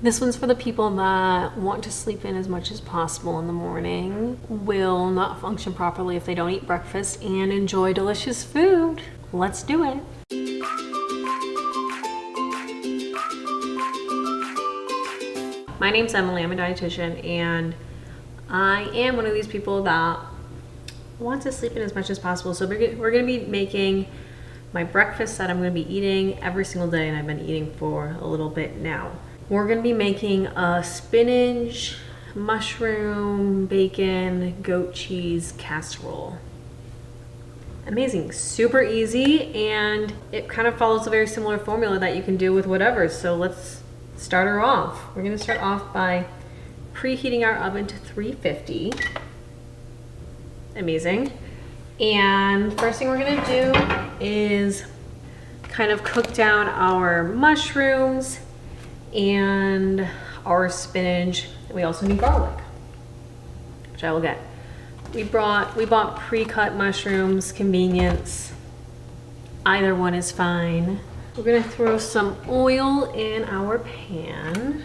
This one's for the people that want to sleep in as much as possible in the morning, will not function properly if they don't eat breakfast, and enjoy delicious food. Let's do it. My name's Emily, I'm a dietitian, and I am one of these people that want to sleep in as much as possible. So we're gonna be making my breakfast that I'm gonna be eating every single day, and I've been eating for a little bit now. We're gonna be making a spinach, mushroom, bacon, goat cheese casserole. Amazing, super easy, and it kind of follows a very similar formula that you can do with whatever. So let's start her off. We're gonna start off by preheating our oven to 350. Amazing. And first thing we're gonna do is kind of cook down our mushrooms and our spinach. We also need garlic, which I will get. We bought pre-cut mushrooms, convenience. Either one is fine. We're gonna throw some oil in our pan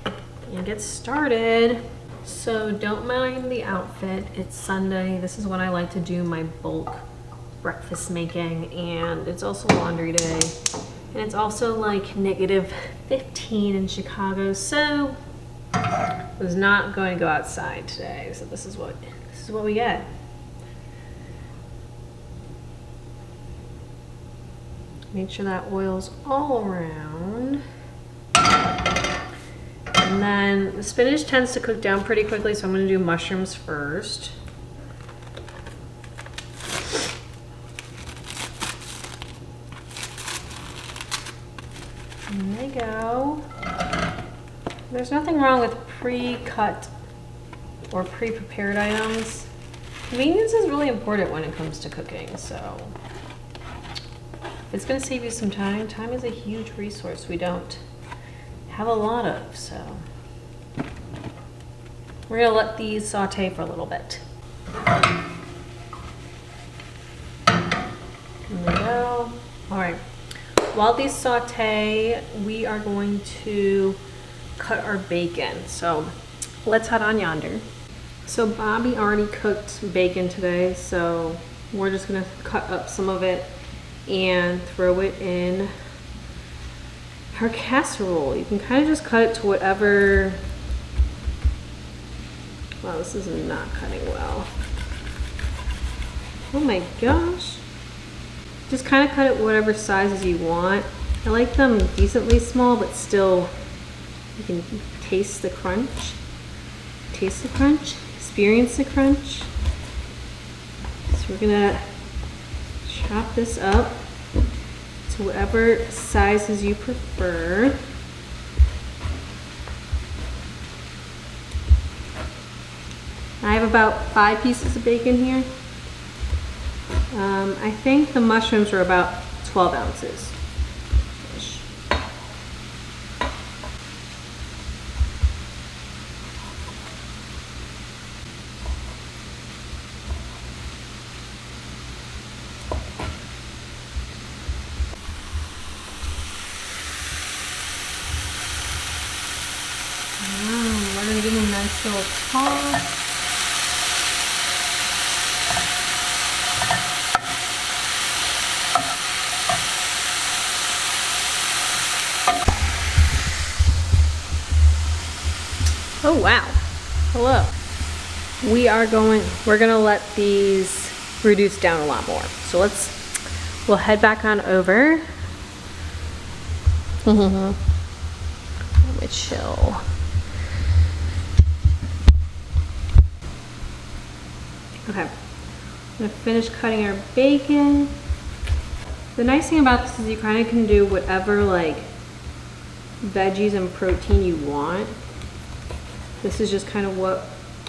and get started. So don't mind the outfit, it's Sunday. This is when I like to do my bulk breakfast making, and it's also laundry day, and it's also like -15 in Chicago, so I was not going to go outside today. So this is what we get. Make sure that oil's all around. And then the spinach tends to cook down pretty quickly, so I'm going to do mushrooms first. There they go. There's nothing wrong with pre-cut or pre-prepared items. Convenience is really important when it comes to cooking, so it's going to save you some time. Time is a huge resource we don't have a lot of, so we're going to let these saute for a little bit. There we go. All right. While these saute, we are going to cut our bacon. So let's head on yonder. So Bobby already cooked bacon today, so we're just gonna cut up some of it and throw it in our casserole. You can kind of just cut it to whatever. Wow, this is not cutting well. Oh my gosh. Just kind of cut it whatever sizes you want. I like them decently small, but still you can taste the crunch. Taste the crunch, experience the crunch. So we're gonna chop this up to whatever sizes you prefer. I have about 5 pieces of bacon here. I think the mushrooms are about 12 ounces. We're going to give them a nice little toss. Oh wow, hello. We're gonna let these reduce down a lot more. So we'll head back on over. Let me chill. Okay, I'm gonna finish cutting our bacon. The nice thing about this is you kind of can do whatever like veggies and protein you want. This is just kind of what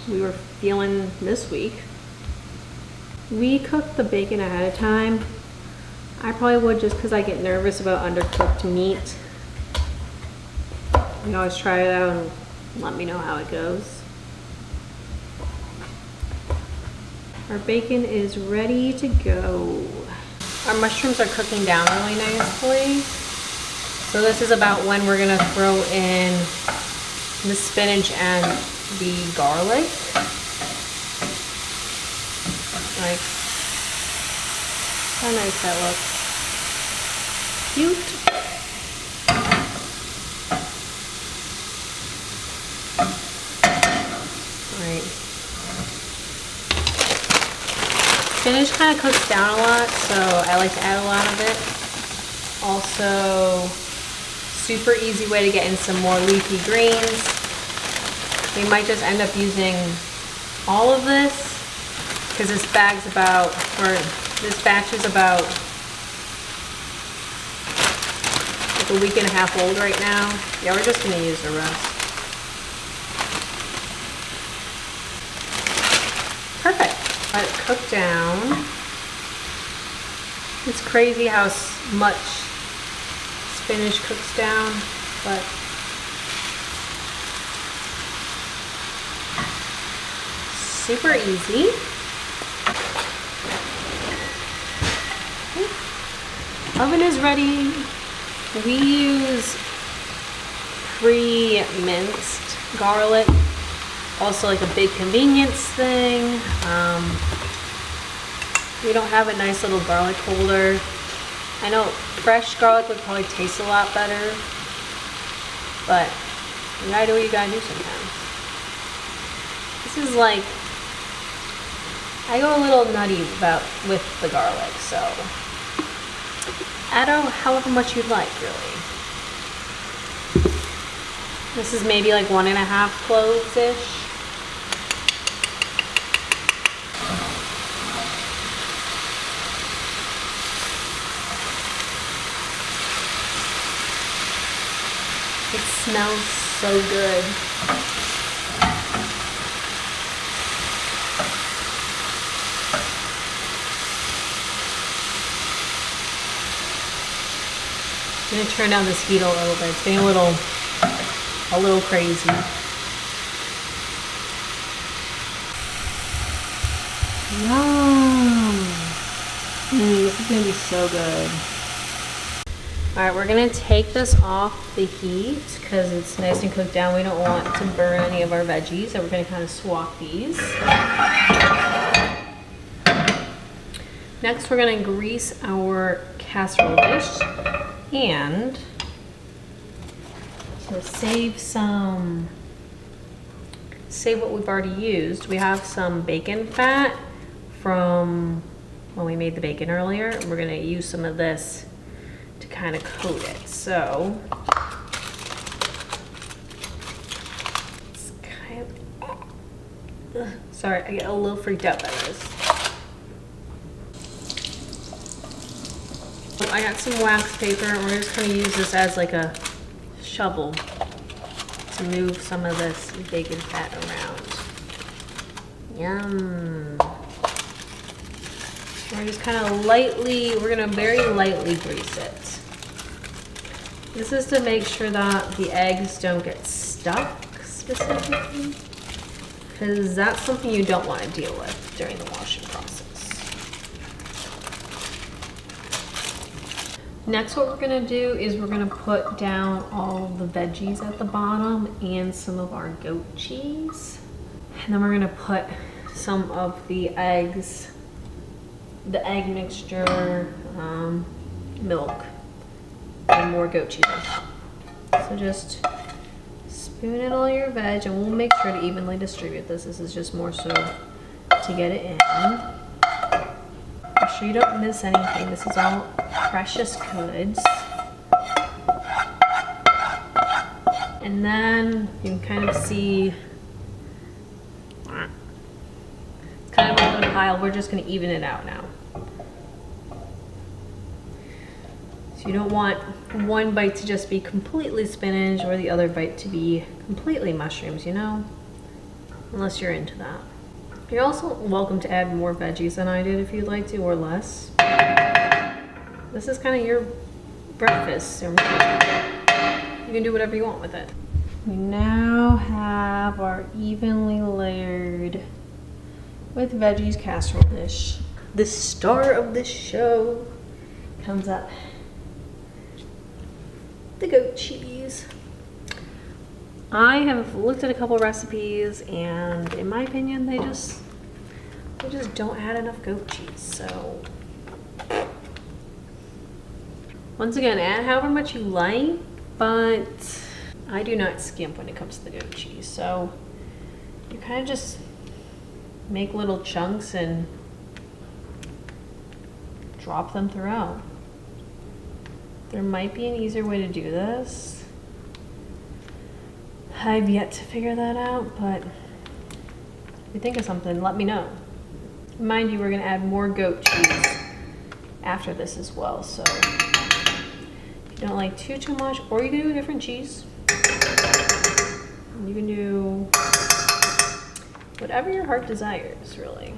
we were feeling this week. We cooked the bacon ahead of time. I probably would, just because I get nervous about undercooked meat. You can always try it out and let me know how it goes. Our bacon is ready to go. Our mushrooms are cooking down really nicely. So this is about when we're gonna throw in the spinach and the garlic. Like, how nice that looks. Cute. Alright. Spinach kind of cooks down a lot, so I like to add a lot of it. Also, super easy way to get in some more leafy greens. We might just end up using all of this because this bag's about, or this batch is about like a week and a half old right now. Yeah, we're just gonna use the rest. Perfect. Let it cook down. It's crazy how much spinach cooks down, but super easy. Oven is ready. We use pre-minced garlic, also like a big convenience thing. We don't have a nice little garlic holder. I know fresh garlic would probably taste a lot better, but you gotta do what you gotta do sometimes. This is like, I go a little nutty with the garlic, so add however much you'd like, really. This is maybe like 1.5 cloves-ish. It smells so good. I'm gonna turn down this heat a little bit. It's getting a little crazy. Yum! This is gonna be so good. All right, we're gonna take this off the heat because it's nice and cooked down. We don't want to burn any of our veggies, so we're gonna kind of swap these. Next, we're gonna grease our casserole dish, and to save what we've already used, we have some bacon fat from when we made the bacon earlier. We're gonna use some of this to kind of coat it. So it's kind of, sorry, I get a little freaked out by this. I got some wax paper, and we're just going to use this as like a shovel to move some of this bacon fat around. Yum. We're just kind of lightly, we're going to very lightly grease it. This is to make sure that the eggs don't get stuck specifically, because that's something you don't want to deal with during the washing process. Next, what we're gonna do is we're gonna put down all the veggies at the bottom and some of our goat cheese. And then we're gonna put some of the eggs, the egg mixture, milk, and more goat cheese on top. So just spoon in all your veg, and we'll make sure to evenly distribute this. This is just more so to get it in. Make sure you don't miss anything. This is all precious goods. And then you can kind of see it's kind of a little pile. We're just going to even it out now. So you don't want one bite to just be completely spinach or the other bite to be completely mushrooms, you know? Unless you're into that. You're also welcome to add more veggies than I did if you'd like to, or less. This is kind of your breakfast, so you can do whatever you want with it. We now have our evenly layered with veggies casserole dish. The star of the show comes up. the goat cheese. I have looked at a couple recipes, and in my opinion, they just don't add enough goat cheese. So once again, add however much you like, but I do not skimp when it comes to the goat cheese. So you kind of just make little chunks and drop them throughout. There might be an easier way to do this. I've yet to figure that out, but if you think of something, let me know. Mind you, we're gonna add more goat cheese after this as well, so if you don't like too much, or you can do a different cheese. You can do whatever your heart desires, really.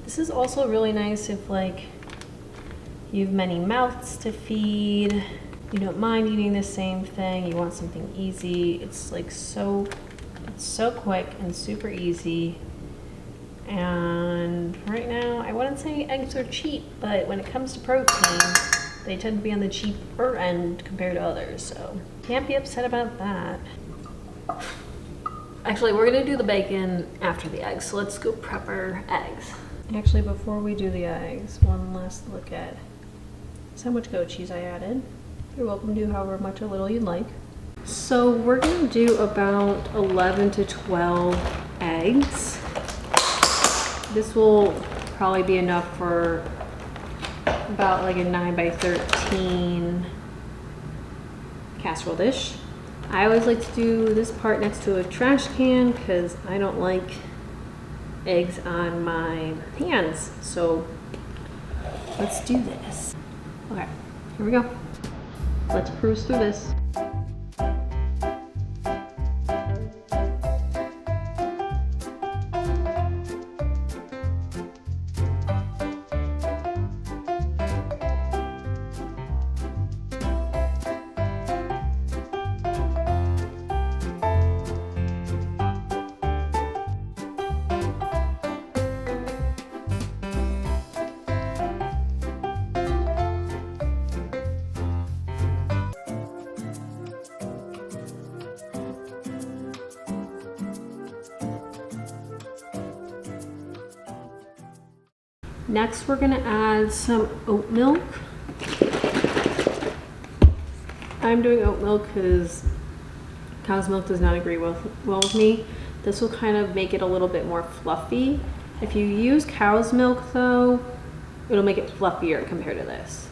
This is also really nice if like you have many mouths to feed, you don't mind eating the same thing, you want something easy. It's like it's so quick and super easy. And right now, I wouldn't say eggs are cheap, but when it comes to protein, they tend to be on the cheaper end compared to others, so can't be upset about that. Actually, we're gonna do the bacon after the eggs, so let's go prep our eggs. Actually, before we do the eggs, one last look at how much goat cheese I added. You're welcome to do however much or little you'd like. So we're gonna do about 11 to 12 eggs. This will probably be enough for about like a 9 by 13 casserole dish. I always like to do this part next to a trash can because I don't like eggs on my hands. So let's do this. Okay, here we go. Let's cruise through this. Next, we're gonna add some oat milk. I'm doing oat milk because cow's milk does not agree well with me. This will kind of make it a little bit more fluffy. If you use cow's milk though, it'll make it fluffier compared to this.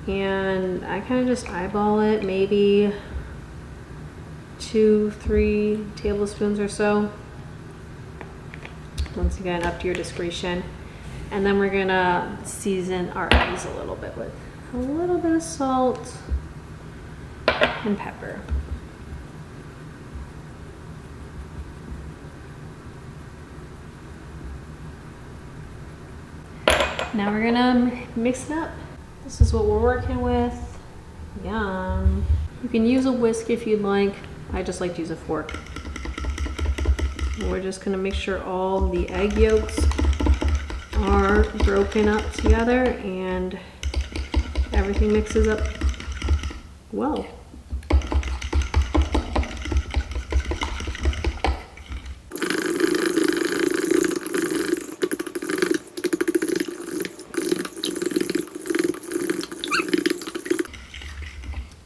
And I kind of just eyeball it, maybe 2-3 tablespoons or so. Once again, up to your discretion. And then we're gonna season our eggs a little bit with a little bit of salt and pepper. Now we're gonna mix it up. This is what we're working with. Yum. You can use a whisk if you'd like. I just like to use a fork. And we're just gonna make sure all the egg yolks are broken up together and everything mixes up well.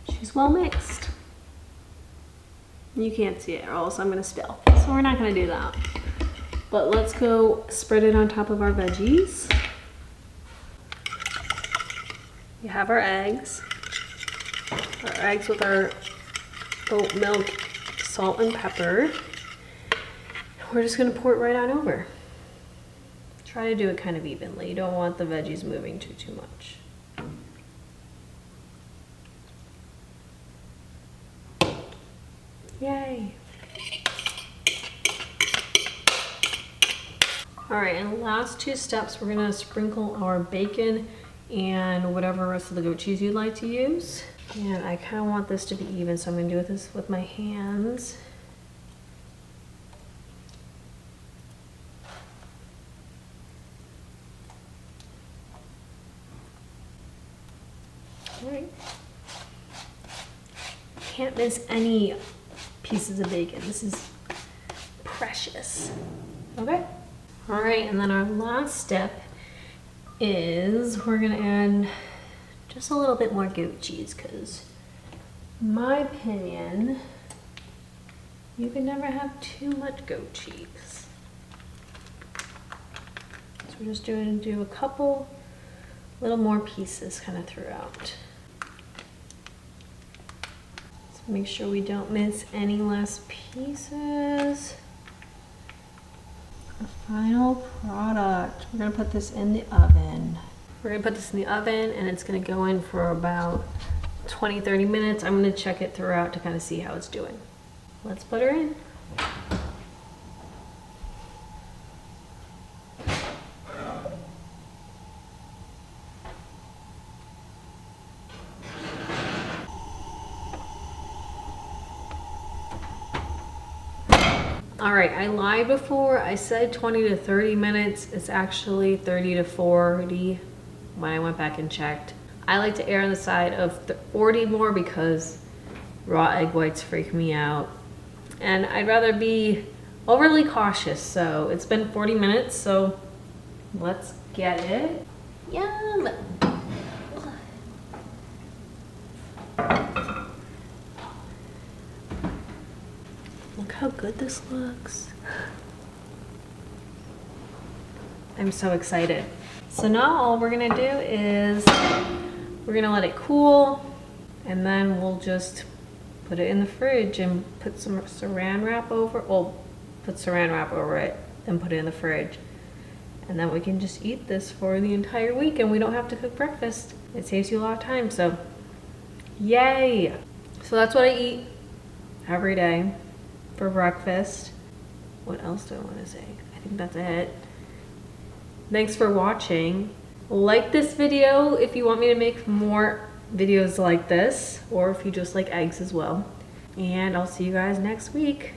She's well mixed. You can't see it or else I'm gonna spill. So we're not gonna do that. But let's go spread it on top of our veggies. You have our eggs with our oat milk, salt and pepper. We're just gonna pour it right on over. Try to do it kind of evenly. You don't want the veggies moving too much. Yay. All right, and the last two steps, we're gonna sprinkle our bacon and whatever rest of the goat cheese you'd like to use. And I kind of want this to be even, so I'm gonna do this with my hands. All right. can't miss any pieces of bacon. This is precious. Okay. All right, and then our last step is we're gonna add just a little bit more goat cheese, because in my opinion, you can never have too much goat cheese. So we're just going to do a couple little more pieces kind of throughout. So make sure we don't miss any last pieces. The final product, we're gonna put this in the oven. We're gonna put this in the oven and it's gonna go in for about 20-30 minutes. I'm gonna check it throughout to kind of see how it's doing. Let's put her in. All right, I lied before. I said 20 to 30 minutes. It's actually 30 to 40 when I went back and checked. I like to err on the side of 40 more because raw egg whites freak me out. And I'd rather be overly cautious. So it's been 40 minutes, so let's get it. Yum! Look how good this looks. I'm so excited. So now all we're gonna do is we're gonna let it cool, and then we'll just put it in the fridge and put some saran wrap over, put saran wrap over it, then put it in the fridge. And then we can just eat this for the entire week and we don't have to cook breakfast. It saves you a lot of time, so yay! So that's what I eat every day for breakfast. What else do I want to say? I think that's it. Thanks for watching. Like this video if you want me to make more videos like this, or if you just like eggs as well. And I'll see you guys next week.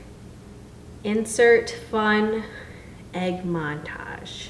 Insert fun egg montage.